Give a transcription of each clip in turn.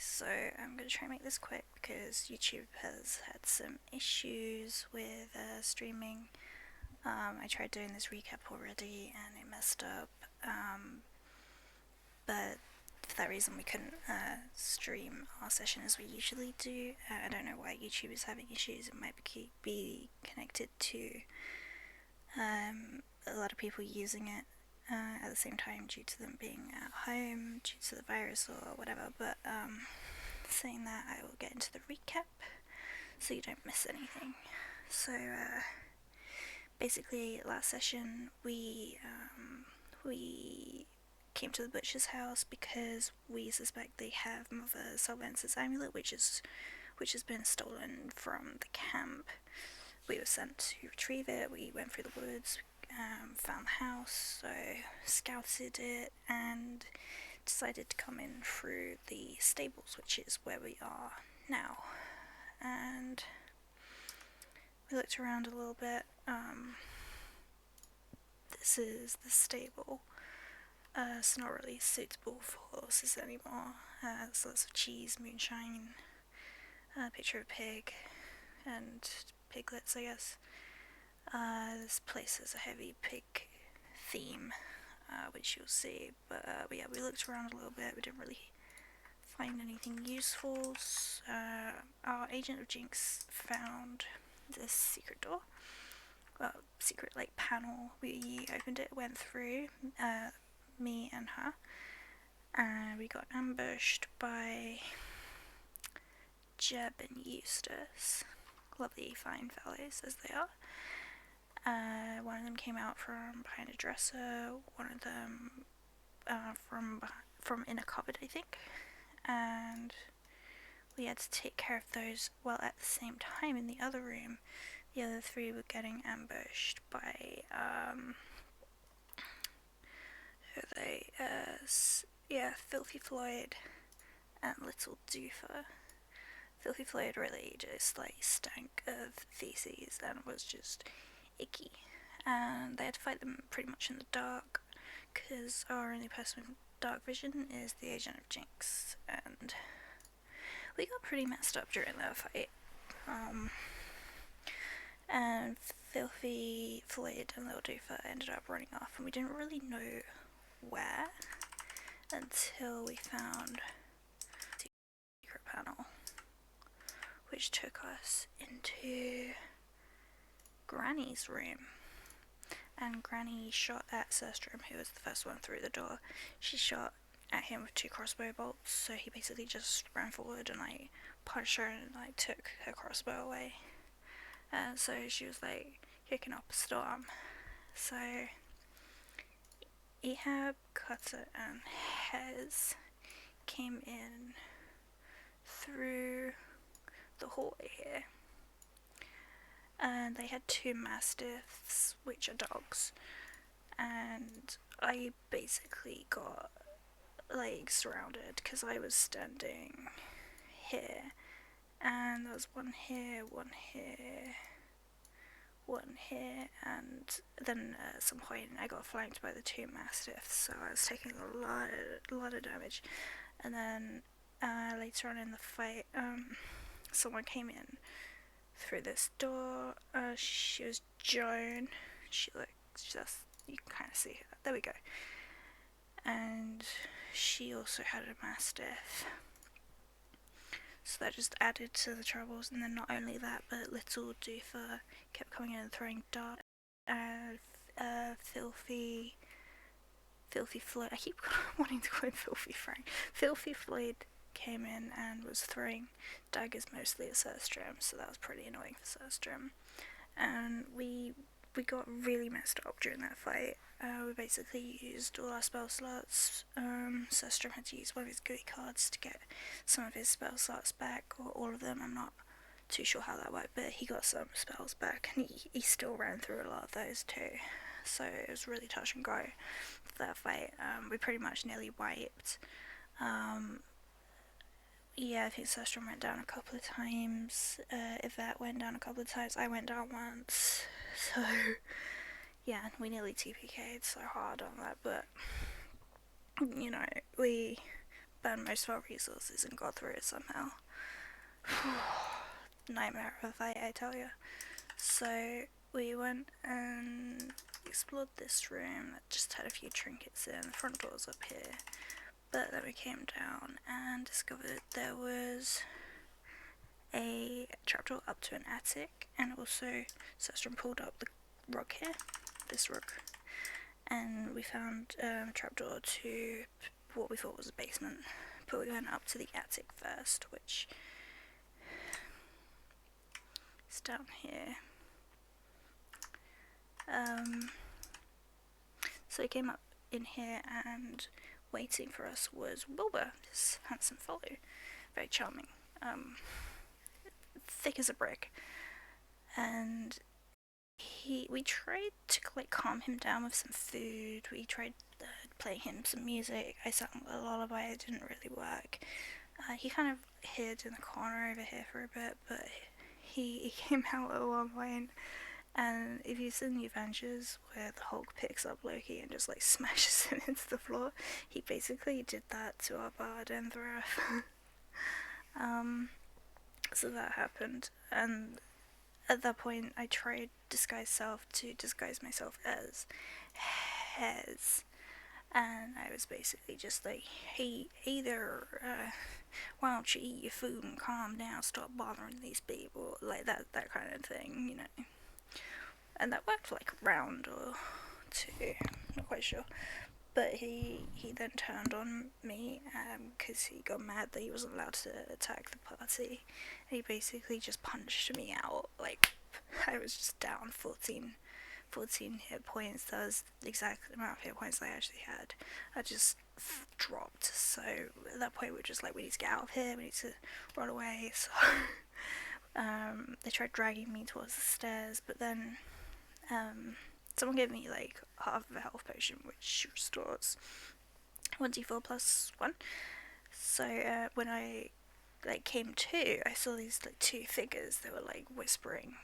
so I'm going to try and make this quick because YouTube has had some issues with streaming. I tried doing this recap already and it messed up, but for that reason we couldn't stream our session as we usually do. I don't know why YouTube is having issues. It might be connected to a lot of people using it at the same time due to them being at home due to the virus or whatever, but saying that, I will get into the recap so you don't miss anything. So basically last session we came to the butcher's house because we suspect they have Mother Solvence's amulet, which has been stolen from the camp. We were sent to retrieve it. We went through the woods, found the house, so scouted it and decided to come in through the stables, which is where we are now. And we looked around a little bit. This is the stable. It's not really suitable for horses anymore. There's lots of cheese, moonshine, a picture of a pig, and piglets, I guess. This place has a heavy pig theme, which you'll see. But yeah, we looked around a little bit. We didn't really find anything useful. Our Agent of Jinx found this secret door. Well, secret like panel. We opened it, went through, me and her, and we got ambushed by Jeb and Eustace. Lovely, fine fellows as they are. One of them came out from behind a dresser, one of them from in a cupboard, I think, and we had to take care of those, while at the same time in the other room the other three were getting ambushed by Filthy Floyd and Little Doofer. Filthy Floyd really just like stank of feces and was just icky, and they had to fight them pretty much in the dark because our only person with dark vision is the Agent of Jinx, and we got pretty messed up during that fight. And Filthy Floyd and Little Doofer ended up running off, and we didn't really know where until we found the secret panel, which took us into Granny's room. And Granny shot at Surstrom, who was the first one through the door. She shot at him with 2 crossbow bolts, so he basically just ran forward and I punched her and I took her crossbow away. And so she was like kicking up a storm. So Ahab, Cutter, and Hez came in through the hallway here, and they had 2 mastiffs, which are dogs, and I basically got like surrounded because I was standing here, and there was one here, one here, one here, and then at some point I got flanked by the 2 mastiffs, so I was taking a lot of damage. And then later on in the fight, someone came in through this door. She was Joan. She just, you can kind of see her. There we go. And she also had a mastiff. So that just added to the troubles. And then not only that, but Little Doofer kept coming in and throwing darts. Filthy Floyd. I keep wanting to call him Filthy Frank. Filthy Floyd came in and was throwing daggers mostly at Surstrom, so that was pretty annoying for Surstrom. And we got really messed up during that fight. We basically used all our spell slots. Surstrom had to use one of his GUI cards to get some of his spell slots back, or all of them. I'm not too sure how that worked, but he got some spells back, and he still ran through a lot of those too. So it was really touch and go for that fight. We pretty much nearly wiped. Yeah, I think Surstrom went down a couple of times. Yvette went down a couple of times. I went down once. So yeah, we nearly TPK'd so hard on that, but you know, we burn most of our resources and got through it somehow. Nightmare of a fight, I tell you. So we went and explored this room that just had a few trinkets in. The front door's up here. But then we came down and discovered there was a trapdoor up to an attic, and also Sestron pulled up the rug here, this rug, and we found a trapdoor to what we thought was a basement, but we went up to the attic first, which is down here. So we came up in here, and waiting for us was Wilbur, this handsome fellow, very charming, thick as a brick, and we tried to like calm him down with some food. We tried playing him some music. I sang a lullaby. It didn't really work. He kind of hid in the corner over here for a bit, but he came out at one point. And if you've seen the Avengers where the Hulk picks up Loki and just like smashes him into the floor, he basically did that to our bard Enthrath. So that happened, and at that point I tried disguise self to disguise myself as Hez, and I was basically just like, hey there, why don't you eat your food and calm down, stop bothering these people, like that kind of thing, you know. And that worked for like a round or two, not quite sure. But he then turned on me because he got mad that he wasn't allowed to attack the party. And he basically just punched me out. Like, I was just down 14 hit points. That was the exact amount of hit points I actually had. I just dropped. So at that point we're just like, we need to get out of here, we need to run away. So they tried dragging me towards the stairs, but then someone gave me like half of a health potion, which restores 1d4 plus 1. So when I like came to, I saw these like two figures that were like whispering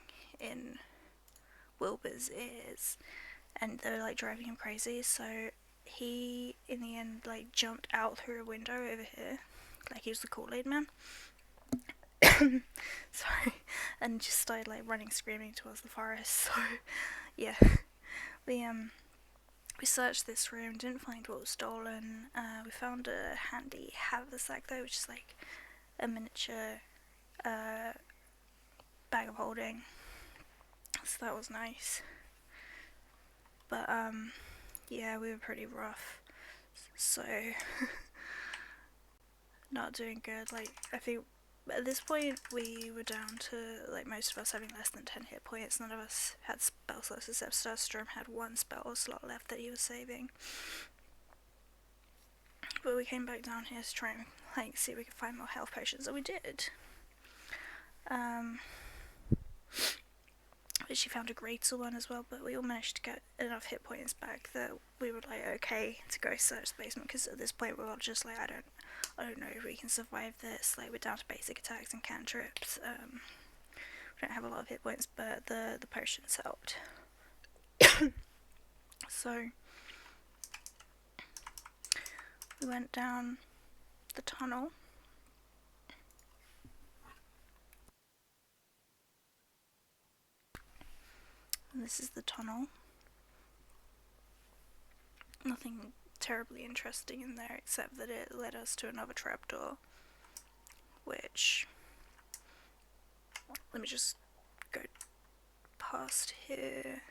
in Wilbur's ears, and they were like driving him crazy. So he in the end like jumped out through a window over here, like he was the Kool-Aid man. Sorry, and just started like running screaming towards the forest. So yeah, we searched this room, didn't find what was stolen. We found a handy haversack though, which is like a miniature bag of holding, so that was nice. But yeah, we were pretty rough, so not doing good. Like, I think at this point we were down to like most of us having less than 10 hit points. None of us had spell slots except Starstrom had one spell slot left that he was saving. But we came back down here to try and like see if we could find more health potions, and we did. But she found a greater one as well, but we all managed to get enough hit points back that we were like okay to go search the basement, because at this point we were just like, I don't know if we can survive this. Like, we're down to basic attacks and cantrips. We don't have a lot of hit points, but the potions helped. So we went down the tunnel. And this is the tunnel. Nothing terribly interesting in there except that it led us to another trapdoor, which, let me just go past here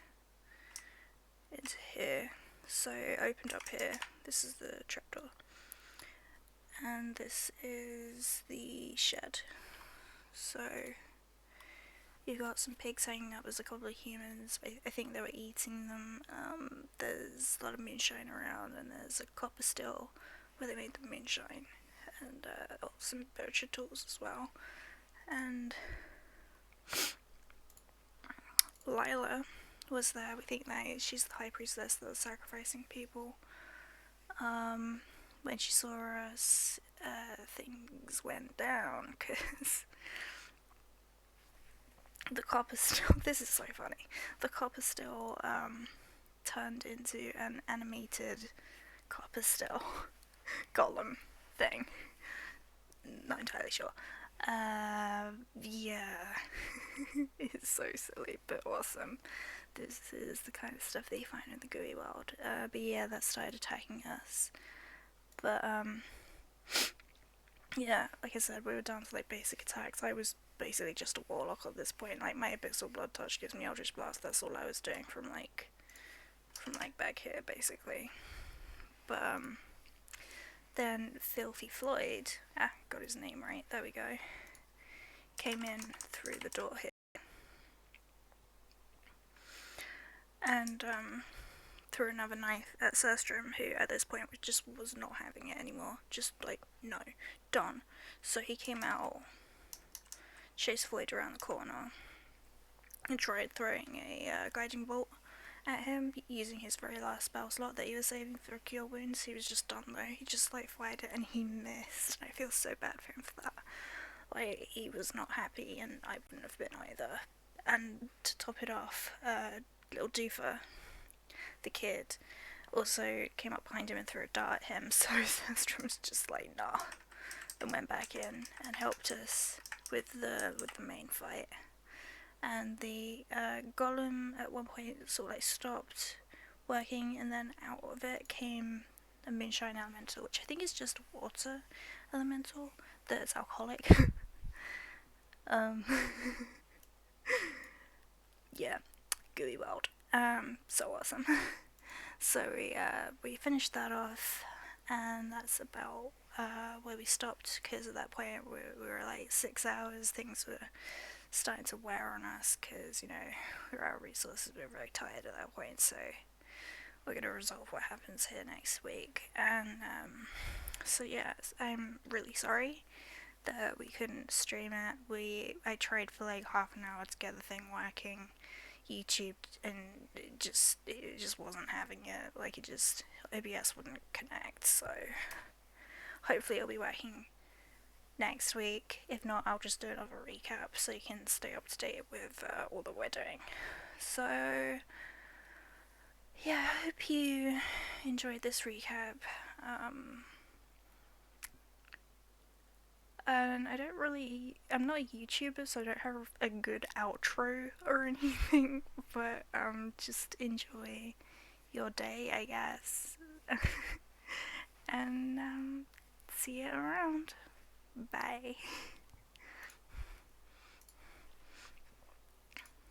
into here. So it opened up here. This is the trapdoor, and this is the shed. So you got some pigs hanging up. There's a couple of humans. I think they were eating them. There's a lot of moonshine around, and there's a copper still where they made the moonshine, and some butcher tools as well. And Lila was there. We think that she's the high priestess that was sacrificing people. When she saw us, things went down, because the copper still, this is so funny, the copper still turned into an animated copper still golem. thing. Not entirely sure. Yeah. It's so silly but awesome. This is the kind of stuff that you find in the GUI world. But yeah, that started attacking us. But yeah, like I said, we were down to like basic attacks. I was basically just a warlock at this point. Like my Abyssal Blood Touch gives me Eldritch Blast. That's all I was doing from back here basically. But then Filthy Floyd, got his name right. There we go. Came in through the door here, and threw another knife at Surstrom, who at this point just was not having it anymore. Just like, no, done. So he came out, chased Floyd around the corner, and tried throwing a guiding bolt at him using his very last spell slot that he was saving for Cure Wounds. He was just done though. He just like fired it and he missed. I feel so bad for him for that. Like, he was not happy, and I wouldn't have been either. And to top it off, little Doofer, the kid, also came up behind him and threw a dart at him, so Sandstrom was just like, nah, and went back in and helped us with the main fight. And the golem at one point sort of like stopped working, and then out of it came a Moonshine Elemental, which I think is just water elemental that's alcoholic. Yeah, GUI world. So awesome. So we finished that off, and that's about where we stopped, because at that point we were like 6 hours. Things were starting to wear on us, because, you know, we were out of resources. We were very tired at that point, so we're going to resolve what happens here next week. And so yeah, I'm really sorry that we couldn't stream it. I tried for like half an hour to get the thing working, YouTube, and it just wasn't having it. Like, OBS wouldn't connect. So hopefully it'll be working next week. If not, I'll just do another recap so you can stay up to date with all that we're doing. So yeah, I hope you enjoyed this recap. And I'm not a YouTuber, so I don't have a good outro or anything, but just enjoy your day, I guess. And see you around. Bye.